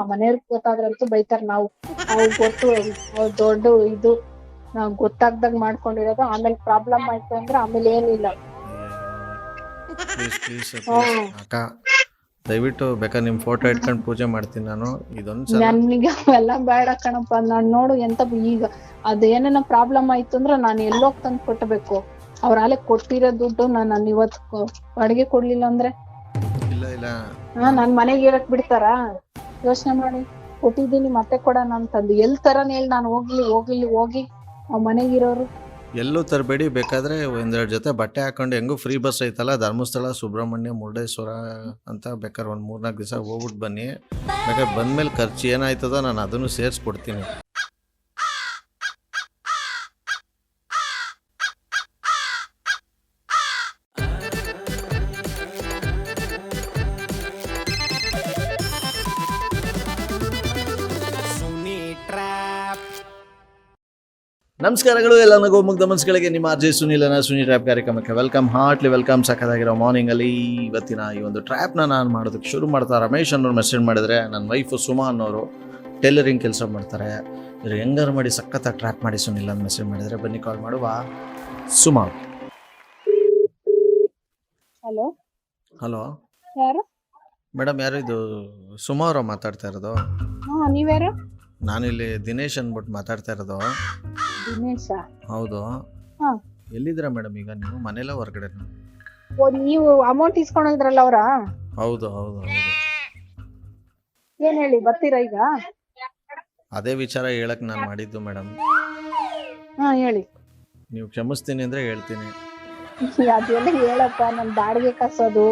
ನಮ್ಮ ಮನೆಯವ್ರಿಗೆ ಗೊತ್ತಾದ್ರಂತೂ ಬೈತಾರ. ನಾವು ಗೊತ್ತು ದೊಡ್ಡ ಇದು ನಾವ್ ಗೊತ್ತಾಗ್ದಾಗ ಮಾಡ್ಕೊಂಡಿರೋದು. ಆಮೇಲೆ ಪ್ರಾಬ್ಲಮ್ ಆಯ್ತು ಅಂದ್ರೆ ಆಮೇಲೆ ಏನಿಲ್ಲ. ಪ್ಲೀಸ್ ಪ್ಲೀಸ್ ಪ್ಲೀಸ್ ಅಕ್ಕ, ದಯವಿಟ್ಟು ಬೇಕಾದ್ರೆ ನಿಮ್ಮ ಫೋಟೋ ಇಟ್ಕೊಂಡು ಪೂಜೆ ಮಾಡ್ತೀನಿ ನಾನು. ಇದೊಂದ್ಸಲ ನನ್ಗೆ ಅವೆಲ್ಲ ಬೇಡ ಕಣಪ್ಪ. ನಾನ್ ನೋಡು ಎಂತ ಈಗ ಅದೇನೇನೋ ಪ್ರಾಬ್ಲಮ್ ಆಯ್ತು ಅಂದ್ರೆ ನಾನು ಎಲ್ಲೋಗ್ ತಂದು ಕೊಟ್ಟಬೇಕು. ಅವ್ರ ಅಲ್ಲೇ ಕೊಟ್ಟಿರೋ ದುಡ್ಡು ನಾನು ಇವತ್ತು ಅಡಿಗೆ ಕೊಡ್ಲಿಲ್ಲ ಅಂದ್ರೆ ಇಲ್ಲ ನನ್ ಮನೆಗೆ ಇರಕ್ ಬಿಡ್ತಾರ? ಯೋಚನೆ ಮಾಡಿ. ಕೊಟ್ಟಿದ್ದೀನಿ ಮತ್ತೆ ಕೊಡೋಣ ಅಂತಂದು ಎಲ್ ತರನ್ ಹೇಳಿ ನಾನು ಹೋಗಿ ಆ ಮನೆಗಿರೋರು. ಎಲ್ಲೂ ತರಬೇಡಿ, ಬೇಕಾದ್ರೆ ಒಂದೆರಡು ಜೊತೆ ಬಟ್ಟೆ ಹಾಕೊಂಡು ಹೆಂಗೂ ಫ್ರೀ ಬಸ್ ಐತಲ್ಲ, ಧರ್ಮಸ್ಥಳ, ಸುಬ್ರಹ್ಮಣ್ಯ, ಮುರುಡೇಶ್ವರ ಅಂತ ಬೇಕಾದ್ರೆ ಒಂದು 3-4 ದಿವಸ ಹೋಗ್ಬಿಟ್ಟು ಬನ್ನಿ. ಬೇಕಾದ್ರೆ ಬಂದಮೇಲೆ ಖರ್ಚು ಏನಾಯ್ತದೋ ನಾನು ಅದನ್ನು ಸೇರಿಸ್ಕೊಡ್ತೀನಿ. ನಮಸ್ಕಾರಗಳು ಎಲ್ಲ ನಗು ಮುಗ್ಧ ಮನಸ್ಸುಗಳಿಗೆ. ನಿಮ್ಮ ಆರ್ಜೆ ಸುನಿಲನ ಸುನಿ ಟ್ರ್ಯಾಪ್ ಕಾರ್ಯಕ್ರಮಕ್ಕೆ ವೆಲ್ಕಮ್, ಹಾರ್ಟ್ಲಿ ವೆಲ್ಕಮ್. ಸಕ್ಕದಾಗಿರೋ ಮಾರ್ನಿಂಗಲ್ಲಿ ಇವತ್ತಿನ ಈ ಒಂದು ಟ್ರ್ಯಾಪ್ನ ನಾನು ಮಾಡೋದಕ್ಕೆ ಶುರು ಮಾಡ್ತಾ ರಮೇಶ್ ಅನ್ನೋರು ಮೆಸೇಜ್ ಮಾಡಿದರೆ, ನನ್ನ ವೈಫು ಸುಮಾ ಅನ್ನೋರು ಟೈಲರಿಂಗ್ ಕೆಲಸ ಮಾಡ್ತಾರೆ, ಇವರು ಹೆಂಗಾರು ಮಾಡಿ ಸಖತ್ತಾಗಿ ಟ್ರ್ಯಾಪ್ ಮಾಡಿ ಸುನಿಲ್ ಅಂತ ಮೆಸೇಜ್ ಮಾಡಿದರೆ, ಬನ್ನಿ ಕಾಲ್ ಮಾಡುವ. ಸುಮಾ. ಹಲೋ ಹಲೋ ಯಾರು ಮೇಡಮ್, ಯಾರು ಇದು? ಸುಮಾ ಅವರ ಮಾತಾಡ್ತಾ ಇರೋದು? ನೀವ್ಯಾರು? ನಾನಿಲ್ಲಿ ದಿನೇಶ್ ಅಂದ್ಬಿಟ್ಟು ಮಾತಾಡ್ತಾ ಇರೋದು. ದಿನೇಶ? ಹೌದು. ಹಾ. ಎಲ್ಲಿದ್ದೀರಾ ಮೇಡಮ್ ಈಗ ನೀವು? ಮನೆಯಲ್ಲ ಹೊರಗಡೆ? ನೀವು ಅಮೌಂಟ್ ಇಸ್ಕೊಂಡಿದ್ರಲ್ಲ ಅವ್ರ? ಹೌದು ಹೌದು ಹೌದು. ಏನ್ ಹೇಳಿ, ಬರ್ತೀರಾ ಈಗ? ಅದೇ ವಿಚಾರ ಹೇಳಕ್ ನಾನು ಮಾಡಿದ್ದು ಮೇಡಮ್. ಹೇಳಿ. ನೀವು ಕ್ಷಮಿಸ್ತೀನಿ ಅಂದ್ರೆ ಹೇಳ್ತೀನಿ. ಅದೆಲ್ಲ ಹೇಳಪ್ಪ, ನನ್ ಬಾಡಿಗೆ ಕಾಸೋದು.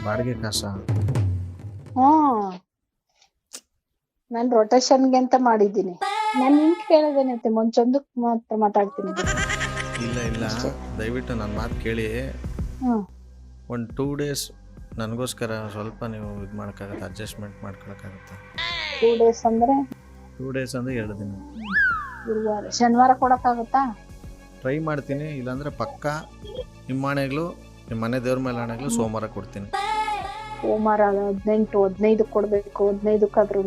ಬಾಡಿಗೆ ಕಾಸ? ನಾನ್ ರೊಟೇಷನ್ಗೆ ಅಂತ ಮಾಡಿದ್ದೀನಿ. ನಾನು ಹಿಂಗ್ ಕೇಳೋದೇನೈತೆ, ಮುಂಚೊಂದಕ್ ಮಾತ್ರ ಮಾತಾಡ್ತೀನಿ. ಇಲ್ಲ ದಯವಿಟ್ಟು ನನ್ನ ಮಾತು ಕೇಳಿ. ಒಂದು 2 days ನನಗೋಸ್ಕರ ಸ್ವಲ್ಪ ನೀವು ಇದು ಮಾಡೋಕ್ಕಾಗತ್ತೆ, ಅಡ್ಜಸ್ಟ್ಮೆಂಟ್ ಮಾಡ್ಕೊಳಕ್ಕಾಗತ್ತಾ? 2 days ಅಂದ್ರೆ 2 days ಅಂದರೆ 2 ದಿನ. ಗುರುವಾರ ಶನಿವಾರ ಕೊಡಕ್ಕಾಗತ್ತಾ? ಟ್ರೈ ಮಾಡ್ತೀನಿ, ಇಲ್ಲಾಂದರೆ ಪಕ್ಕ ನಿಮ್ಮ ಆಣೆಗಳು, ನಿಮ್ಮ ಮನೆ ದೇವ್ರ ಮೇಲೆ ಆಣೆಗಳು ಸೋಮವಾರ ಕೊಡ್ತೀನಿ. ಸೋಮವಾರ 18-15 ಕೊಡ್ಬೇಕು. 15ಕ್ಕಾದ್ರೂ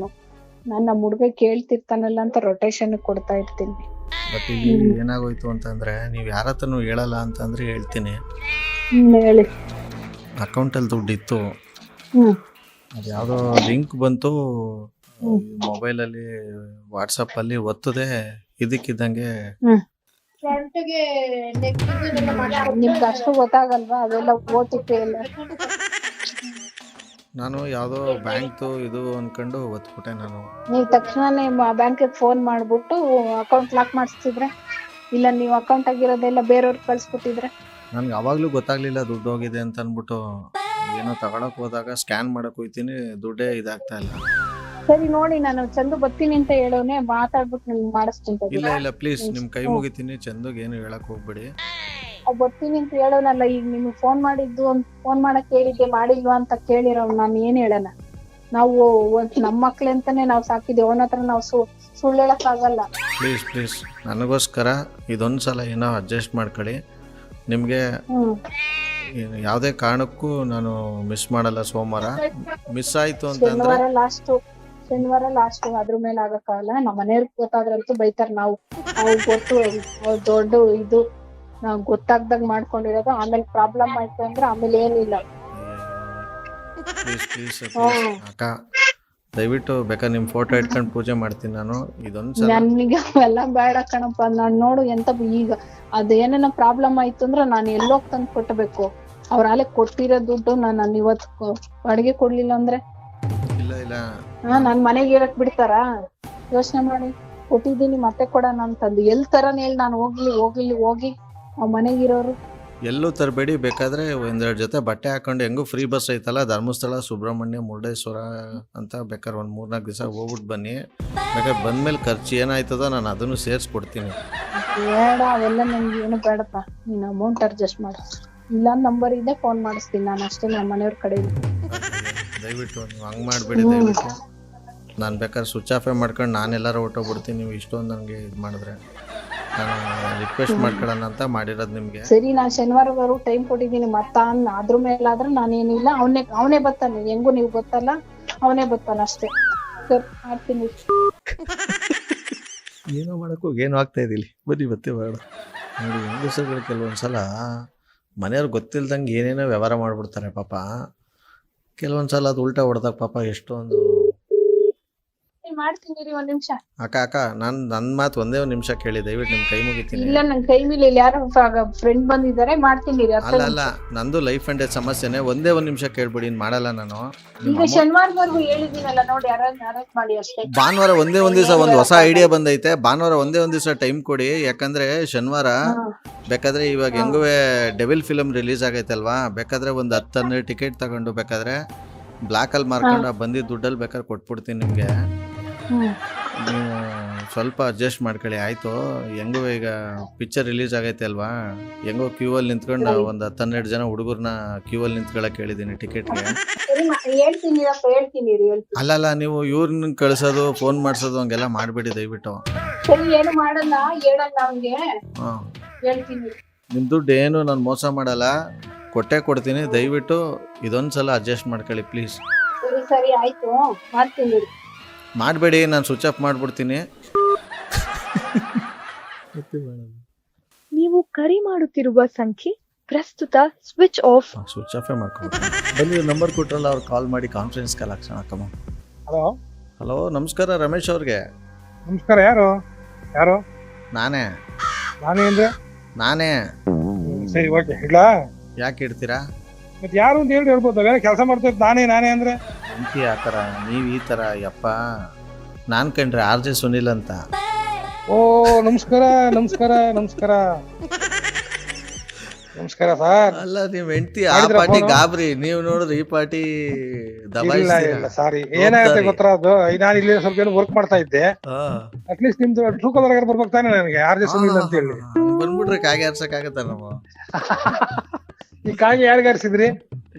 ನಾನು ನಮ್ಮ ಹುಡುಗ ಕೇಳ್ತಿರ್ತಾನಲ್ಲ ಅಂತ ರೊಟೇಷನ್ ಕೊಡ್ತಾ ಇರ್ತೀನಿ. ಬಟ್ ಇಲ್ಲಿ ಏನಾಗೋಯ್ತು ಅಂತಂದರೆ, ನೀವು ಯಾರ ಹತ್ರನೂ ಹೇಳಲ್ಲ ಅಂತಂದರೆ ಹೇಳ್ತೀನಿ. ಹೇಳಿ. ಅಕೌಂಟಲ್ಲಿ ದುಡ್ಡಿತ್ತು, ಅದು ಯಾವುದೋ ಲಿಂಕ್ ಬಂತು ಮೊಬೈಲಲ್ಲಿ, ವಾಟ್ಸಪ್ಪಲ್ಲಿ ಒತ್ತದೆ, ಇದಕ್ಕಿದ್ದಂಗೆ. ನಿಮ್ಗೆ ಅಷ್ಟು ಗೊತ್ತಾಗಲ್ವಾ ಅದೆಲ್ಲ? OTP ಎಲ್ಲ ನಾನು ಯಾವುದೋ ಬ್ಯಾಂಕ್ದು ಇದು ಅಂದ್ಕೊಂಡು ಒತ್ಬಿಟ್ಟೆ ನಾನು. ನೀವು ತಕ್ಷಣನೇ ಬ್ಯಾಂಕಿಗೆ ಫೋನ್ ಮಾಡ್ಬಿಟ್ಟು ಅಕೌಂಟ್ ಲಾಕ್ ಮಾಡಿಸ್ತಿದ್ರೆ, ಇಲ್ಲ ನೀವು ಅಕೌಂಟ್ ಆಗಿರೋದೆಲ್ಲ ಬೇರೆಯವ್ರಿಗೆ ಕಳ್ಸ್ಬಿಟ್ಟಿದ್ರೆ? ನನಗೆ ಅವಾಗಲೂ ಗೊತ್ತಾಗ್ಲಿಲ್ಲ ದುಡ್ಡು ಹೋಗಿದೆ ಅಂತ ಅಂದ್ಬಿಟ್ಟು. ಏನೋ ತಗೊಳಕ್ ಹೋದಾಗ ಸ್ಕ್ಯಾನ್ ಮಾಡಕ್ ಹೋಗ್ತೀನಿ, ದುಡ್ಡೇ ಇದಾಗ್ತಾ ಇಲ್ಲ. ಸರಿ ನೋಡಿ, ನಾನು ಚಂದು ಬರ್ತೀನಿ ಅಂತ ಹೇಳೋನೆ, ಮಾತಾಡ್ಬಿಟ್ಟು ನಿಮ್ಗೆ ಮಾಡಿಸ್ತೀನಿ. ಇಲ್ಲ ಪ್ಲೀಸ್, ನಿಮ್ ಕೈ ಮುಗಿತೀನಿ, ಚಂದುಗ್ ಏನು ಹೇಳಕ್ ಹೋಗ್ಬೇಡಿ. ಬರ್ತೀನಿ ಅಂತ ಹೇಳೋನಲ್ಲ. ಈಗ ನಿಮ್ಗೆ ಫೋನ್ ಮಾಡಿದ್ದು, ಫೋನ್ ಮಾಡಕ್ ಹೇಳಿದ್ದೆ, ಮಾಡಿಲ್ವಾ ಅಂತ ಕೇಳಿರೋ ನಾನು ಏನ್ ಹೇಳೋಣ? ನಾವು ನಮ್ಮ ಮಕ್ಳು ಅಂತಾನೆ ನಾವು ಸಾಕಿದ್ವಿ, ಅವನ ಹತ್ರ ನಾವು ಸುಳ್ಳು ಹೇಳಕ್ ಆಗಲ್ಲ. ಪ್ಲೀಸ್ ನನಗೋಸ್ಕರ ಇದೊಂದ್ಸಲ ಏನೋ ಅಡ್ಜಸ್ಟ್ ಮಾಡ್ಕೊಳ್ಳಿ. ನಿಮ್ಗೆ ಯಾವುದೇ ಕಾರಣಕ್ಕೂ ನಾನು ಮಿಸ್ ಮಾಡಲ್ಲ. ಸೋಮವಾರ ಮಿಸ್ ಆಯ್ತು ಅಂತಂದ್ರೆ ಶನಿವಾರ ಲಾಸ್ಟ್ ಅದ್ರ ಮೇಲೆ ಆಗಕ್ಕಾಗಲ್ಲ. ನಮ್ಮ ಮನೆಯವ್ರಿಗೆ ಗೊತ್ತಾದ್ರಂತೂ ಬೈತಾರ. ನಾವು ಗೊತ್ತು ದೊಡ್ಡ ಇದು ನಾವ್ ಗೊತ್ತಾಗ್ದಾಗ ಮಾಡ್ಕೊಂಡಿರೋದು. ಆಮೇಲೆ ಪ್ರಾಬ್ಲಮ್ ಆಯ್ತು ಅಂದ್ರೆ ಆಮೇಲೆ ಏನಿಲ್ಲ. ಪ್ಲೀಸ್ ಅಕ್ಕ, ದಯವಿಟ್ಟು ಬೇಕಾದ್ರೆ ನಿಮ್ ಫೋಟೋ ಇಟ್ಕೊಂಡು ಪೂಜೆ ಮಾಡ್ತೀನಿ ನಾನು. ಇದೊಂದ್ಸಲ ನನ್ಗೆ ಅವೆಲ್ಲ ಬೇಡ ಕಣಪ್ಪ. ನಾನ್ ನೋಡು ಎಂತ ಈಗ ಅದೇನೇನೋ ಪ್ರಾಬ್ಲಮ್ ಆಯ್ತು ಅಂದ್ರೆ ನಾನು ಎಲ್ಲೋಗ್ ತಂದು ಕೊಟ್ಟಬೇಕು. ಅವ್ರ ಅಲ್ಲೇ ಕೊಟ್ಟಿರೋ ದುಡ್ಡು ನಾನು ಇವತ್ತು ಅಡಿಗೆ ಕೊಡ್ಲಿಲ್ಲ ಅಂದ್ರೆ ಇಲ್ಲ ನನ್ ಮನೆಗೆ ಇರಕ್ ಬಿಡ್ತಾರ? ಯೋಚನೆ ಮಾಡಿ. ಕೊಟ್ಟಿದ್ದೀನಿ ಮತ್ತೆ ಕೊಡೋಣ ಅಂತಂದು ಎಲ್ ತರನ್ ಹೇಳಿ ನಾನು ಹೋಗಿ ಆ ಮನೆಗಿರೋರು. ಎಲ್ಲೂ ತರಬೇಡಿ, ಬೇಕಾದ್ರೆ ಒಂದೆರಡು ಜೊತೆ ಬಟ್ಟೆ ಹಾಕೊಂಡು ಹೆಂಗೂ ಫ್ರೀ ಬಸ್ ಐತಲ್ಲ, ಧರ್ಮಸ್ಥಳ, ಸುಬ್ರಹ್ಮಣ್ಯ, ಮುರುಡೇಶ್ವರ ಅಂತ ಬೇಕಾದ್ರೆ ಒಂದು 3-4 ದಿವಸ ಹೋಗ್ಬಿಟ್ಟು ಬನ್ನಿ. ಬೇಕಾದ್ರೆ ಬಂದಮೇಲೆ ಖರ್ಚು ಏನಾಯ್ತದೋ ನಾನು ಅದನ್ನು ಸೇರಿಸ್ಕೊಡ್ತೀನಿ. ಬೇಡ ಅವೆಲ್ಲ ನನ್ಗೆ ಏನು ಬೇಡಪ್ಪ. ನೀನು ಅಮೌಂಟ್ ಅಡ್ಜಸ್ಟ್ ಮಾಡು, ಇಲ್ಲ ನಂಬರ್ ಇದೆ ಫೋನ್ ಮಾಡಿಸ್ತೀನಿ ನಾನು ಅಷ್ಟೇ. ನಮ್ಮ ಮನೆಯವ್ರ ಕಡೆ ದಯವಿಟ್ಟು ನೀವು ಹಂಗೆ ಮಾಡಿಬಿಡಿ. ದಯವಿಟ್ಟು ನಾನು ಬೇಕಾದ್ರೆ ಸ್ವಿಚ್ ಆಫೇ ಮಾಡ್ಕೊಂಡು ನಾನೆಲ್ಲರೂ ಹೊಟ್ಟೋಗ್ಬಿಡ್ತೀನಿ, ನೀವು ಇಷ್ಟೊಂದು ನನಗೆ ಇದು ಮಾಡಿದ್ರೆ. ನಾನು ರಿಕ್ವೆಸ್ಟ್ ಮಾಡ್ಕೊಳ್ಳೋಣ ಅಂತ ಮಾಡಿರೋದು ನಿಮ್ಗೆ. ಸರಿ, ನಾನ್ ಶನಿವಾರದವರು ಟೈಮ್ ಕೊಟ್ಟಿದ್ದೀನಿ. ಅದ್ರ ಮೇಲಾದ್ರೆ ನಾನೇನಿಲ್ಲ, ಅವನೇ ಬರ್ತಾನೆ. ಹೆಂಗು ನೀವು ಗೊತ್ತಲ್ಲ, ಅವನೇ ಬರ್ತಾನ ಅಷ್ಟೇ. ಸರಿ, ಮಾಡ್ತೀನಿ. ಏನೋ ಮಾಡಕ್ಕೂ ಏನೋ ಆಗ್ತಾ ಇದ್ದಿಲ್ಲ. ಬನ್ನಿ ಮತ್ತೆ ಬೇಡ ನೋಡಿ, ಹೆಂಗಸರುಗಳು ಕೆಲವೊಂದ್ಸಲ ಮನೆಯವ್ರಿಗೆ ಗೊತ್ತಿಲ್ದಂಗೆ ಏನೇನೋ ವ್ಯವಹಾರ ಮಾಡ್ಬಿಡ್ತಾರೆ ಪಾಪ. ಕೆಲವೊಂದ್ಸಲ ಅದು ಉಲ್ಟಾ ಹೊಡೆದಾಗ ಪಾಪ ಎಷ್ಟೊಂದು. ಮಾಡ್ತೀನಿ ರೀ, ಒಂದ್ ನಿಮಿಷ. ಅಕ್ಕ ನನ್ನ ಮಾತು ಒಂದೇ ಒಂದು ನಿಮಿಷ ಕೇಳಿ, ದಯವಿಟ್ಟು ನಿಮ್ ಕೈ ಮುಗಿತೀನಿ. ಇಲ್ಲ, ನನ್ ಕೈ ಮೇಲೆ ಇಲ್ಲಿ ಯಾರೋ ಫ್ರೆಂಡ್ ಬಂದಿದ್ದಾರೆ, ಮಾಡ್ತೀನಿ ರೀ. ಅಲ್ಲ ನಂದು ಲೈಫ್ ಅಂಡ್ ಡೆತ್ ಸಮಸ್ಯೆನೆ. ಒಂದೇ ಒಂದ್ ನಿಮಿಷ ಕೇಳ್ಬಿಡಿ, ಮಾಡಲ್ಲ ನಾನು. ಈಗ ಶನಿವಾರವರೆಗೂ ಹೇಳಿದ್ದೀನಲ್ಲ ನೋಡಿ, ಅರೇಂಜ್ ಮಾಡಿ ಅಷ್ಟೇ. ಭಾನುವಾರ ಒಂದೇ ಒಂದ್ ದಿವಸ ಒಂದು ಹೊಸ ಐಡಿಯಾ ಬಂದೈತೆ. ಭಾನುವಾರ ಒಂದೇ ಒಂದ್ ದಿವಸ ಟೈಮ್ ಕೊಡಿ, ಯಾಕಂದ್ರೆ ಶನಿವಾರ ಬೇಕಾದ್ರೆ ಇವಾಗ ಹೆಂಗುವೆ ಡೆವಿಲ್ ಫಿಲಮ್ ರಿಲೀಸ್ ಆಗೈತಲ್ವಾ, ಬೇಕಾದ್ರೆ ಒಂದು 10-12 ಟಿಕೆಟ್ ತಗೊಂಡು ಬೇಕಾದ್ರೆ ಬ್ಲಾಕ್ ಅಲ್ಲಿ ಮಾರ್ಕೊಂಡು ಬಂದಿದ್ದ ದುಡ್ಡಲ್ಲಿ ಬೇಕಾದ್ರೆ ಕೊಟ್ಬಿಡ್ತೀನಿ ನಿಮ್ಗೆ. ನೀವು ಸ್ವಲ್ಪ ಅಡ್ಜಸ್ಟ್ ಮಾಡ್ಕೊಳ್ಳಿ ಆಯ್ತು. ಹೆಂಗೋ ಈಗ ಪಿಕ್ಚರ್ ರಿಲೀಸ್ ಆಗೈತೆ ಅಲ್ವಾ, ಹೆಂಗೋ ಕ್ಯೂ ಅಲ್ಲಿ ನಿಂತ್ಕೊಂಡು ಒಂದು 10-12 ಜನ ಹುಡುಗರ್ನ ಕ್ಯೂ ಅಲ್ಲಿ ನಿಂತ್ಕೊಳಕ್ ಹೇಳಿದೀನಿ ಟಿಕೆಟ್ಗೆ. ಅಲ್ಲಲ್ಲ, ನೀವು ಇವ್ರನ್ನ ಕಳ್ಸೋದು, ಫೋನ್ ಮಾಡ್ಸೋದು ಹಂಗೆಲ್ಲ ಮಾಡ್ಬೇಡಿ ದಯವಿಟ್ಟು. ನಿಮ್ ದುಡ್ಡು ಏನು ನಾನು ಮೋಸ ಮಾಡಲ್ಲ, ಕೊಡ್ತೀನಿ. ದಯವಿಟ್ಟು ಇದೊಂದ್ಸಲ ಅಡ್ಜಸ್ಟ್ ಮಾಡ್ಕೊಳ್ಳಿ ಪ್ಲೀಸ್. ಸರಿ ಆಯ್ತು, ಮಾಡ್ತೀನಿ. ಮಾಡಬೇಡಿ, ನಾನು ಸ್ವಿಚ್ ಆಫ್ ಮಾಡ್ಬಿಡ್ತೀನಿ. ನೀವು ಕರೆ ಮಾಡುತ್ತಿರುವ ಸಂಖ್ಯೆ ಪ್ರಸ್ತುತ ಸ್ವಿಚ್ ಆಫ್. ಸ್ವಿಚ್ ಆಫೇ ಮಾಡ್ಕೊಂಡು ಬನ್ನಿ. ನಂಬರ್ ಕೊಟ್ರಲ್ಲ, ಅವ್ರು ಕಾಲ್ ಮಾಡಿ ಕಾನ್ಫರೆನ್ಸ್ ಕಾಲ್ ಹಾಕ್ಸೋಣ. ಹಲೋ, ನಮಸ್ಕಾರ ರಮೇಶ್ ಅವ್ರಿಗೆ. ನಮಸ್ಕಾರ. ಯಾರು? ನಾನೇ ಅಂದ್ರೆ ನಾನೇ. ಸರಿ, ಓಕೆ, ಇಡ್ಲಾ? ಯಾಕೆ ಇಡ್ತೀರಾ? ಮತ್ತೆ ಯಾರು ಅಂತ ಹೇಳ್ಬೋದು. ಬೇರೆ ಕೆಲಸ ಮಾಡ್ತಾ ನಾನೇ ಅಂದ್ರೆ ಎಂತಿ ಆ ಥರ, ನೀವು ಈ ಥರ. ಯಪ್ಪ, ನಾನು ಕಂಡ್ರೆ RJ ಸುನಿಲ್ ಅಂತ. ಓ, ನಮಸ್ಕಾರ ಸರ್. ಅಲ್ಲ, ನೀವು ಹೆಂಡ್ತಿ ಆ ಪಾರ್ಟಿ ಗಾಬ್ರಿ, ನೀವು ನೋಡಿದ್ರೆ ಈ ಪಾರ್ಟಿ ಇಲ್ಲ ಸಾರಿ, ಏನಾಗುತ್ತೆ ಗೊತ್ತಾ, ಅದು ನಾನು ಇಲ್ಲಿ ಸ್ವಲ್ಪ ಏನೋ ವರ್ಕ್ ಮಾಡ್ತಾ ಇದ್ದೆ. ಅಟ್ಲೀಸ್ಟ್ ನಿಮ್ದು ಟ್ರೂ ಕಲರ್ ಬರ್ಬೇಕು ತಾನೆ ನನಗೆ, RJ ಸುನಿಲ್ ಅಂತ ಹೇಳಿ. ಬಂದ್ಬಿಟ್ರೆ ಕಾಗೆ ಆರ್ಸಕ್ ಆಗತ್ತ ನಾವು. ಈ ಕಾಗೆ ಯಾರಿಗೆ ಆರಿಸಿದ್ರಿ?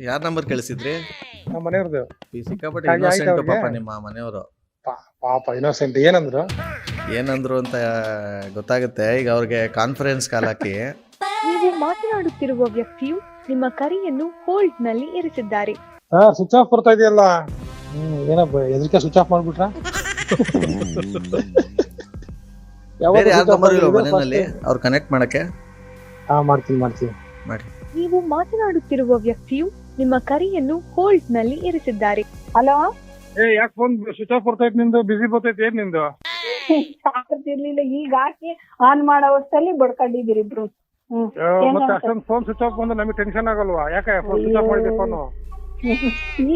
ಯಾರ ನಂಬರ್ ಕಳಿಸಿದ್ರಿ? ನಮ್ಮ ಮನೆಯವ್ರದ್ದು. ಸಿಕ್ಕಾಪಟ್ಟೆ ಇನ್ನೋಸೆಂಟ್ ಪಾಪ ನಿಮ್ಮ ಮನೆಯವರು. ಪಾಪ ಇನ್ನೋಸೆಂಟ್. ಏನಂದ್ರು ಅಂತ ಗೊತ್ತಾಗುತ್ತೆ. ಈಗ ಅವ್ರಿಗೆ ಕಾನ್ಫರೆನ್ಸ್ ಕಾಲ್ ಹಾಕಿ. ನೀವು ಮಾತನಾಡುತ್ತಿರುವ ವ್ಯಕ್ತಿಯು ನಿಮ್ಮ ಕರೆಯನ್ನು ಹೋಲ್ಡ್ ನಲ್ಲಿ ಇರಿಸಿದ್ದಾರೆ. ಸ್ವಿಚ್ ಆಫ್ ಬರ್ತಾ ಇದೆಯಲ್ಲ. ಏನಪ್ಪ ಎದಕ್ಕೆ ಸ್ವಿಚ್ ಆಫ್ ಮಾಡ್ಬಿಟ್ರ? ಬೇರೆ ಯಾರ ನಂಬರ್ ಇಲ್ಲ ಮನೆಯಲ್ಲಿ ಅವ್ರು ಕನೆಕ್ಟ್ ಮಾಡಕ್ಕೆ? ಮಾಡ್ತೀನಿ ಮಾಡಿ. ನೀವು ಮಾತನಾಡುತ್ತಿರುವ ವ್ಯಕ್ತಿಯು ನಿಮ್ಮ ಕರೆಯನ್ನು ಹೋಲ್ಡ್ ನಲ್ಲಿ ಇರಿಸಿದ್ದಾರೆ. ಹಲೋ, ಯಾಕೆ ಫೋನ್ ಸ್ವಿಚ್ ಆಫ್ ಬರ್ತೈತೆ ನಿಂದು? ಬಿಸಿ ಬರ್ತೈತೆ. ಏನ್ ನಿಂದು? ಸಾಕತ್ತಿರ್ಲಿಲ್ಲ, ಈಗ ಹಾಕಿ ಆನ್ ಮಾಡೋ ಹೊತ್ತಲ್ಲಿ ಬಡ್ಕೊಂಡಿದ್ದೀರಿ ಇಬ್ರು. ಮತ್ತೆ ಅಷ್ಟೊಂದು ಫೋನ್ ಸ್ವಿಚ್ ಆಫ್ ಬಂದ್ರೆ ನಮಗೆ ಟೆನ್ಷನ್ ಆಗಲ್ವಾ? ಯಾಕೆ ಸ್ವಿಚ್ ಆಫ್ ಮಾಡಿದೆ ಫೋನು?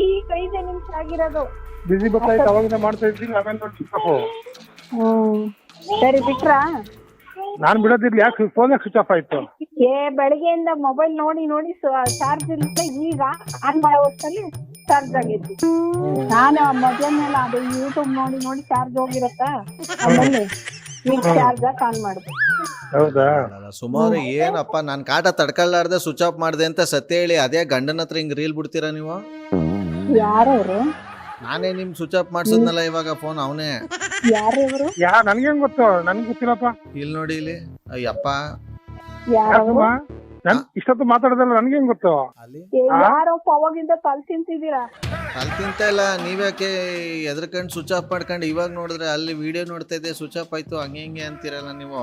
ಈಗ 5 ನಿಮಿಷ ಆಗಿರೋದು. ಬಿಸಿ ಬರ್ತೈತೆ, ಅವಾಗಿಂದ ಮಾಡ್ತಾ ಇದ್ದೀನಿ. ಆಮೇಲೆ ನೋಡಿ ಸ್ವಿಚ್ ಆಫ್. ಸರಿ, ಬಿಟ್ರಾ? ನಾನ್ ಬಿಡೋದಿರ್ಲಿ. ಯಾಕೆ ಫೋನ್ ಸ್ವಿಚ್ ಆಫ್ ಆಯ್ತು? ಬೆಳಗ್ಗೆಯಿಂದ ಮೊಬೈಲ್ ನೋಡಿ ಚಾರ್ಜ್ ಇರುತ್ತೆ. ಈಗ ಆನ್ ಮಾಡೋ ಹೊತ್ತಲ್ಲಿ ಚಾರ್ಜ್ ಆಗೈತಿ. ನಾನು ಮಧ್ಯಾಹ್ನ ಅದು ಯೂಟ್ಯೂಬ್ ನೋಡಿ ಚಾರ್ಜ್ ಹೋಗಿರತ್ತ, ಆಮೇಲೆ ಈಗ ಚಾರ್ಜ್ ಆನ್ ಮಾಡಿದೆ. ಹೌದಾ? ಸುಮಾರು ಏನಪ್ಪ, ನಾನ್ ಕಾಟ ತಡ್ಕೊಳ್ಳಾರ್ದೆ ಸ್ವಿಚ್ ಆಫ್ ಮಾಡಿದೆ ಅಂತ ಸತ್ಯ ಹೇಳಿ ಅದೇ ಗಂಡನ ಹತ್ರ ಹಿಂಗ್ ರೀಲ್ ಬಿಡ್ತೀರಾ ನೀವು? ಯಾರವ್ರು? ನಾನೇ ನಿಮ್ ಸ್ವಿಚ್ ಆಫ್ ಮಾಡ್ಸದ್ನಲ್ಲ ಇವಾಗ ಫೋನ್. ಅವನೇ. ಯಾರವ್ರು? ನನ್ಗೆ ಹೆಂಗ್ ಗೊತ್ತು? ನನ್ಗೆ ಗೊತ್ತಿಲ್ಲಪ್ಪ. ಇಲ್ಲಿ ನೋಡಿ, ಇಲ್ಲಿ. ಅಯ್ಯಪ್ಪ, ಇಷ್ಟೊತ್ತು ಮಾತಾಡೋದಲ್ಲ, ನನ್ಗೆ ಹೆಂಗ್ ಗೊತ್ತು? ಯಾರಪ್ಪ ಅವಾಗಿಂದ ತಲೆ ತಿಂತಿದ್ದೀರಾ? ತಲೆ ತಿಂತ ಇಲ್ಲ, ನೀವ್ಯಾಕೆ ಎದ್ರಕಂಡ್ ಸ್ವಿಚ್ ಆಫ್ ಮಾಡ್ಕೊಂಡು ಇವಾಗ ನೋಡಿದ್ರೆ ಅಲ್ಲಿ ವಿಡಿಯೋ ನೋಡ್ತಾ ಇದ್ದೆ ಸ್ವಿಚ್ ಆಫ್ ಆಯ್ತು ಹಂಗೆ ಅಂತೀರಲ್ಲ ನೀವು.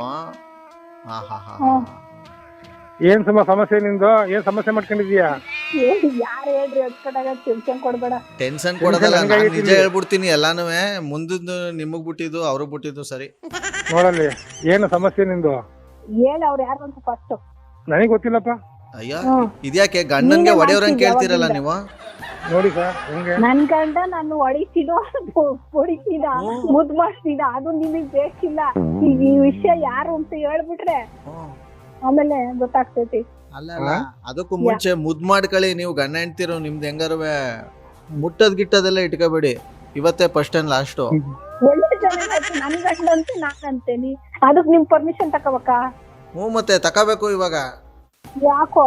ಏನ್ ಸಮಸ್ಯೆ ನಿಂದು? ಏನ್ ಸಮಸ್ಯೆ ಮಾಡ್ಕೊಂಡಿದೀಯಾ? ಯಾರು ಹೇಳ್ರಿ, ಟೆನ್ಷನ್ ಕೊಡ್ಬೇಡ. ಟೆನ್ಷನ್ ಕೊಡೋದಲ್ಲ, ನಿಜ ಹೇಳ್ಬಿಡ್ತೀನಿ ಎಲ್ಲಾನು. ಮುಂದಿದ್ದು ನಿಮಗ್ ಬಿಟ್ಟಿದ್ದು ಅವ್ರಿಗೆ ಬಿಟ್ಟಿದ್ದು. ಸರಿ ನೋಡಲ್ಲಿ, ಏನು ಸಮಸ್ಯೆ ನಿಂದು? ಹೇಳ, ಅವ್ರು ಯಾರು ಅಂತ ಫಸ್ಟ್. ನನಗ್ ಗೊತ್ತಿಲ್ಲಪ್ಪ. ಅಯ್ಯ, ಇದ್ಯಾಕೆ ಗಂಡನ್ಗೆ ಹೊಡೆಯೋರಂಗ್ ಕೇಳ್ತೀರಲ್ಲ ನೀವು? ನೋಡಿ ಸರ್, ನನ್ ಗಂಡ ನಾನು ಹೊಡಿತೀನೋ ಹೊಡಿತೀನ ಮುದ್ ಮಾಡ್ತೀನ, ಅದು ನಿಮಗ್ ಬೇಕಿಲ್ಲ. ಈಗ ಈ ವಿಷಯ ಯಾರು ಅಂತ ಹೇಳ್ಬಿಟ್ರೆ ಆಮೇಲೆ ಗೊತ್ತಾಗ್ತೈತಿ. ಅಲ್ಲ, ಅದಕ್ಕೂ ಮುಂಚೆ ಮುದ್ ಮಾಡ್ಕೊಳ್ಳಿ. ನೀವು ಗಂಡ ಹೆಂಡ್ತಿರೋ, ನಿಮ್ದು ಹೆಂಗಾರುವೆ ಮುಟ್ಟದ್ ಗಿಟ್ಟದೆಲ್ಲ ಇಟ್ಕೋಬೇಡಿ. ಇವತ್ತೇ ಫಸ್ಟ್ ಅಂಡ್ ಲಾಸ್ಟ್. ಒಳ್ಳೆ ಜನ ನನ್ ಗಂಡ ಅಂತ ನಾನಂತೇನಿ, ಅದಕ್ ನಿಮ್ ಪರ್ಮಿಷನ್ ತಕೋಬೇಕಾ? ಮತ್ತೆ ತಕೋಬೇಕು ಇವಾಗ. ಯಾಕೋ?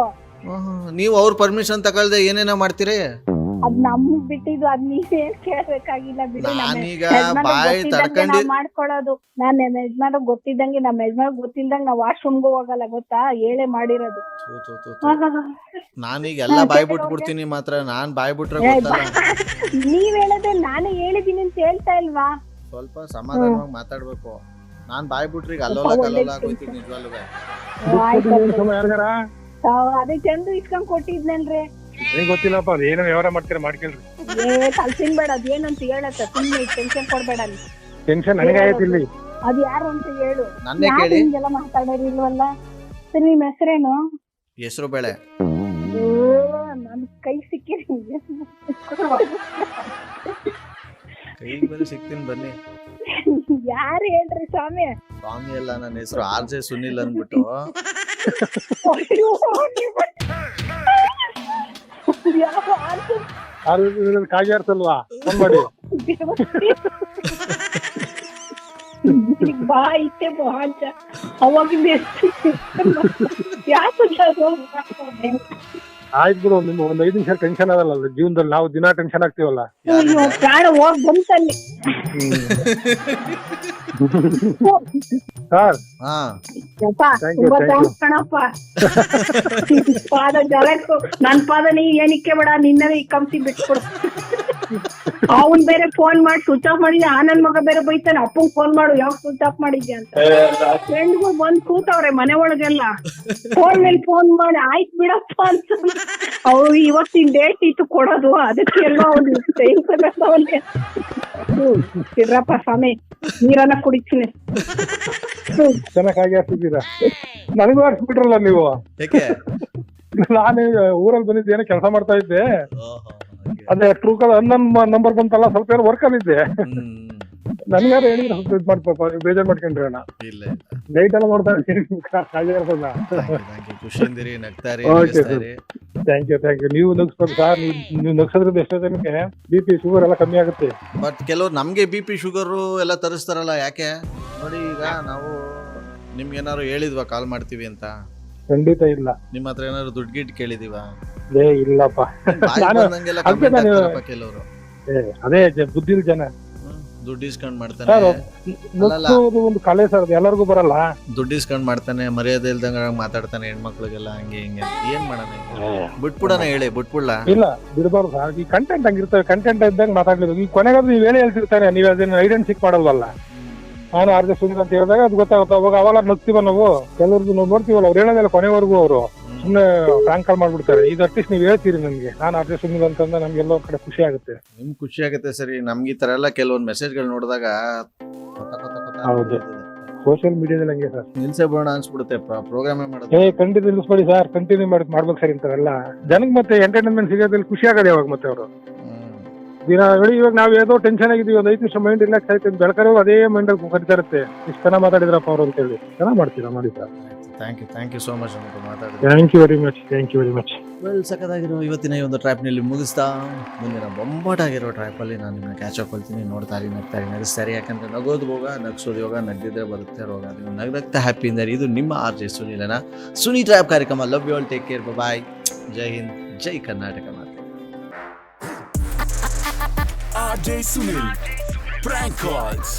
ನೀವು ಅವ್ರ ಪರ್ಮಿಷನ್ ತಗೊಳ್ದೆ ಏನೇನೋ ಮಾಡ್ತೀರಿ. ಅದ್ ನಮ್ಗ್ ಬಿಟ್ಟಿದ್ದು ಅದ್ ನೀವೇನ್ ಕೇಳ್ಬೇಕಾಗಿಲ್ಲ ಬಿಡಿ. ನಾನೀಗ ಬಾಯಿ ತಡ್ಕೊಂಡಿ ನಾವ್ ಮಾಡ್ಕೊಳ್ಳೋದು. ನಾನ್ ನಮ್ ಯಜಮಾನ ಗೊತ್ತಿದ್ದಂಗೆ ಗೊತ್ತಿಲ್ದಂಗೆ ನಾವ್ ವಾಶ್ರೂಮ್ಗೂ ಹೋಗಲ್ಲ ಗೊತ್ತಾ, ಹೇಳೇ ಮಾಡಿರೋದು. ನಾನೀಗ ಎಲ್ಲ ಬಾಯ್ ಬಿಟ್ಬಿಡ್ತೀನಿ ಮಾತ್ರ. ನಾನ್ ಬಾಯ್ ಬಿಟ್ರೆ ಗೊತ್ತಲ್ಲ. ನೀವ್ ಹೇಳದೆ ನಾನೇ ಹೇಳಿದೀನಿ ಅಂತ ಹೇಳ್ತಾ ಇಲ್ವಾ? ಸ್ವಲ್ಪ ಸಮಾಧಾನವಾಗಿ ಮಾತಾಡ್ಬೇಕು. ನಾನ್ ಬಾಯ್ ಬಿಟ್ರಿ ಅಲ್ಲೋಲ ಕಲ್ಲೋಲ ಆಗೋಯ್ತೀನಿ ನಿಜವಾಗ್ಲೂ. ಯಾರ್ಗಾರ ಅದೇ ಚಂದು ಇಸ್ಕೊಂಡ್ ಕೊಟ್ಟಿದ್ನಲ್ರಿ. ನಿಂಗ್ ಗೊತ್ತಿಲ್ಲಪ್ಪ, ಅದ್ ಏನೋ ವ್ಯವಹಾರ ಮಾಡ್ತೀರಾ ಮಾಡ್ಕೊಳ್ರಿ. ಕಲ್ಸಿನ್ಬೇಡ, ಅದೇನಂತ ಹೇಳತ್ತ, ಸುಮ್ನೆ ಟೆನ್ಷನ್ ಕೊಡ್ಬೇಡ. ಟೆನ್ಷನ್ ನನಗೆ ಆಯ್ತಿಲ್ಲಿ. ಅದ್ ಯಾರು ಅಂತ ಹೇಳು. ನನ್ನೇ ಕೇಳಿ. ಹಿಂಗೆಲ್ಲ ಮಾತಾಡೋರಿಲ್ವಲ್ಲ. ಸರಿ, ನಿಮ್ ಹೆಸರೇನು? ಹೆಸರು ಬೇಳೆ. ನನ್ ಕೈ ಸಿಕ್ಕಿರಿ. ಕೈಗೆ ಬಂದು ಸಿಗ್ತೀನಿ ಬನ್ನಿ. ಯಾರು ಹೇಳ್ರಿ ಸ್ವಾಮಿ? ಸ್ವಾಮಿ ಅಲ್ಲ, ನನ್ನ ಹೆಸರು RJ ಸುನಿಲ್ ಅಂದ್ಬಿಟ್ಟು. ಕಾಗ್ಯಾರ್ಸಲ್ವಾ ಫೋನ್ ಮಾಡಿ. ಬಾ ಇತ್ತೆ ಬಾಂಚ ಅವಾಗಿಂದ ಆಯ್ತು ಬಿಡು, ನಿಮ್ಗೆ ಒಂದ್ 5 ನಿಮಿಷ ಟೆನ್ಷನ್ ಆಗಲ್ಲ ಜೀವನದಲ್ಲಿ. ನಾವು ದಿನ ಟೆನ್ಷನ್ ಆಗ್ತೀವಲ್ಲ. ಪ್ರಾಣ ಹೋಗ್ ಬಂತಲ್ಲಿ. ಸರ್ ಹಾ ತುಂಬಾ ಥ್ಯಾಂಕ್ಸ್ ಕಣಪ್ಪ. ಪಾದ ಜಲಕ್ಕೂ ನನ್ ಪಾದ ನೀ ಏನಕ್ಕೆ ಬೇಡ, ನಿನ್ನವೇ ಈ ಕಂಸಿ ಬಿಟ್ಕೊಡು. ಅವನ್ ಬೇರೆ ಫೋನ್ ಮಾಡಿ ಸ್ವಿಚ್ ಆಫ್ ಮಾಡಿದ್ದೆ. ನನ್ ಮಗ ಬೇರೆ ಬೈತಾನೆ, ಅಪ್ಪಂಗ್ ಫೋನ್ ಮಾಡು ಯಾವಾಗ ಸ್ವಿಚ್ ಆಫ್ ಮಾಡಿದ್ಯಾ ಅಂತ. ಫ್ರೆಂಡ್ಗಳು ಬಂದ್ ಕೂತವ್ರೆ ಮನೆ ಒಳಗೆಲ್ಲ. ಫೋನ್ ಮೇಲೆ ಫೋನ್ ಮಾಡಿ ಆಯ್ತು ಬಿಡಪ್ಪ ಅಂತ. ಅವ್ರು ಇವತ್ತಿನ ಡೇಟ್ ಇತ್ತು ಕೊಡೋದು, ಅದಕ್ಕೆ ಎಲ್ಲ ಅವ್ನು ಅವನ್ಗೆ ಇರ್ರಪ್ಪ ಸ್ವಾಮಿ, ನೀರನ್ನ ಕುಡಿತೀನಿ. ಚೆನ್ನಾಗಿ ಕಾಗ್ಯಾರ್ಸಿದ್ದೀರಾ. ನನಗೂ ಆಡ್ಸ್ಬಿಟ್ರಲ್ಲ ನೀವು. ನಾನು ಊರಲ್ಲಿ ಬಂದಿದ್ದೆ, ಏನೋ ಕೆಲಸ ಮಾಡ್ತಾ ಇದ್ದೆ. ಅದೇ ಟ್ರೂ ಕಾಲರ್ ಅನ್ನನ್ ನಂಬರ್ ಬಂತಲ್ಲ, ಸ್ವಲ್ಪ ಏನೋ ವರ್ಕ್ ಅಲ್ಲಿದ್ದೆ. ನನ್ಗಾರ ಹೇಳಿದ್ರೆ ಸ್ವಲ್ಪ ಇದು ಮಾಡ್ಪಾಪ, ಬೇಜಾರ್ ಮಾಡ್ಕೊಂಡ್ರಿ ಅಣ್ಣ. ನೈಟ್ ಎಲ್ಲ ನೋಡ್ತಾ ಥ್ಯಾಂಕ್ ಯು. ನೀವು ನಗ್ಸ್ಬೇಕು ಸರ್. ನೀವು ನಗ್ಸೋದ್ರಿಂದ ಎಷ್ಟೋ ಜನಕ್ಕೆ BP ಶುಗರ್ ಎಲ್ಲ ಕಮ್ಮಿ ಆಗುತ್ತೆ. ಬಟ್ ಕೆಲವ್ರು ನಮ್ಗೆ BP ಶುಗರು ಎಲ್ಲ ತರಿಸ್ತಾರಲ್ಲ, ಯಾಕೆ ನೋಡಿ. ಈಗ ನಾವು ನಿಮ್ಗೆ ಏನಾದ್ರು ಹೇಳಿದ್ವಾ ಕಾಲ್ ಮಾಡ್ತೀವಿ ಅಂತ? ಖಂಡಿತ ಇಲ್ಲ. ನಿಮ್ಮ ಹತ್ರ ಏನಾದ್ರು ದುಡ್ಡು ಗಿಡ್ ಕೇಳಿದೀವ? ಇಲ್ಲಪ್ಪ. ಕೆಲವರು ಅದೇ ಬುದ್ಧಿಲ್ ಜನ ದುಡ್ಡು ಇಸ್ಕೊಂಡ್ ಮಾಡ್ತಾನೆ. ಒಂದು ಕಲೆ ಸರ್, ಎಲ್ಲರಿಗೂ ಬರಲ್ಲ. ದುಡ್ಡು ಇಸ್ಕೊಂಡ್ ಮಾಡ್ತಾನೆ, ಮರ್ಯಾದೆ ಇಲ್ದಂಗ ಮಾತಾಡ್ತಾನೆ ಹೆಣ್ಮಕ್ಳಿಗೆಲ್ಲ. ಹಂಗೆ ಹಿಂಗೆ ಏನ್ ಮಾಡೋಣ? ಬಿಟ್ಬಿಡೋಣ, ಹೇಳಿ ಬಿಟ್ಬಿಡ್ಲಾ? ಇಲ್ಲ, ಬಿಡಬಾರ್ದು ಸರ್. ಈ ಕಂಟೆಂಟ್ ಹಂಗಿರ್ತವೆ, ಕಂಟೆಂಟ್ ಇದ್ದಂಗೆ ಮಾತಾಡ್ಲಿಲ್ಲ. ಈ ಕೊನೆಗಾದ್ರು ನೀವ್ ಹೇಳಿ ಹೇಳ್ತಿರ್ತಾನೆ, ನೀವ್ ಅದನ್ನ ಐಡೆಂಟಿಫಿಕ್ ಮಾಡಲ್ವಲ್ಲ. ನಾನು RJ ಸುನಿಲ್ ಅಂತ ಹೇಳಿದಾಗ ಅದು ಗೊತ್ತಾಗುತ್ತೆ. ಅವಾಗ ನಗ್ತೀವ ನಾವು. ಕೆಲವ್ರದ್ದು ನಾವು ನೋಡ್ತೀವಲ್ಲ, ಅವ್ರು ಹೇಳೋದಿಲ್ಲ ಕೊನೆವರೆಗೂ. ಅವರು ಸುಮ್ಮನೆ ಫ್ರಾಂಕ್ ಕಾಲ್ ಮಾಡ್ಬಿಡ್ತಾರೆ. ಇದು ಅಟ್ಲೀಸ್ಟ್ ನೀವ್ ಹೇಳ್ತೀರಿ ನನ್ಗೆ, ನಾನು RJ ಸುನಿಲ್ ಅಂತಂದ್ರೆ ನಮ್ಗೆ ಎಲ್ಲೋ ಕಡೆ ಖುಷಿ ಆಗುತ್ತೆ. ನಿಮ್ಗೆ ಖುಷಿ ಆಗುತ್ತೆ ಸರಿ. ನಮ್ಗೆ ಈ ತರ ಎಲ್ಲ ಕೆಲವೊಂದು ಮೆಸೇಜ್ಗಳು ನೋಡಿದಾಗ ಹೌದು, ಸೋಷಿಯಲ್ ಮೀಡಿಯಾದಲ್ಲಿ ಹಂಗೆ ಸರ್. ನಿಲ್ಸೇ ಬಿಡೋಣ ಅನ್ಸ್ಬಿಡುತ್ತೆ ಪ್ರೋಗ್ರಾಮೇ ಮಾಡೋದು. ಕಂಟಿನ್ಯೂ ನಿಲ್ಸ್ಬೇಡಿ ಸರ್, ಕಂಟಿನ್ಯೂ ಮಾಡ್ಬೇಕು ಸರ್. ಇಂಥವೆಲ್ಲ ಜನಕ್ಕೆ ಮತ್ತೆ ಎಂಟರ್ಟೈನ್ಮೆಂಟ್ ಸಿಗೋದ್ರಲ್ಲಿ ಖುಷಿ ಆಗೋದು ಯಾವಾಗ ಮತ್ತೆ ಅವರು ದಿನ ಹೇಳಿ. ಇವಾಗ ನಾವ್ ಏದೋ ಟೆನ್ಷನ್ ಆಗಿದೀವಿ, ಒಂದು 5 ನಿಮಿಷ ಮೈಂಡ್ ರಿಲ್ಯಾಕ್ಸ್ ಆಯ್ತು, ಬೆಳಕರೆ ಅದೇ ಮೈಂಡ್ ಅಲ್ಲಿ ಕರಿತಾ ಇರುತ್ತೆ. ಇಷ್ಟು ಚೆನ್ನಾಗಿ ಮಾತಾಡಿದ್ರಪ್ಪ ಅವ್ರು ಅಂತ ಹೇಳಿ. ಚೆನ್ನಾಗಿ ಮಾಡ್ತೀರಾ, ಮಾಡಿ sir. Thank you so much ಅಂತ ಮಾತಾಡಿದ್ರೆ. Thank you very much. Well, ಸಕ್ಕದಾಗಿರೋ ಇವತ್ತಿನ ಈ ಒಂದು ಟ್ರ್ಯಾಪ್ನಲ್ಲಿ ಮುಗಿಸ್ತಾ ಮುಂದಿನ ಬೊಂಬಾಟಾಗಿರೋ ಟ್ರ್ಯಾಪಲ್ಲಿ ನಾನು ನಿಮ್ಮನ್ನ ಕ್ಯಾಚ್ ಹಾಕೊಳ್ತೀನಿ. ನೋಡ್ತಾರಿ, ನಗಿಸ್ತಾರೆ. ಯಾಕಂದ್ರೆ ನಗೋದು ಹೋಗ, ನಗ್ಸೋದು ಯೋಗ, ನಗ್ದಿದ್ರೆ ಬರುತ್ತೆ ರೋಗ. ನೀವು ನಗ್ನಗ್ತಾ ಹ್ಯಾಪಿ ಇಂದ. ಇದು ನಿಮ್ಮ RJ ಸುನಿಲನ ಸುನಿ ಟ್ರ್ಯಾಪ್ ಕಾರ್ಯಕ್ರಮ. Love you all, take care, bye. ಜೈ ಹಿಂದ್, ಜೈ Karnataka. RJ Sunil, prank calls.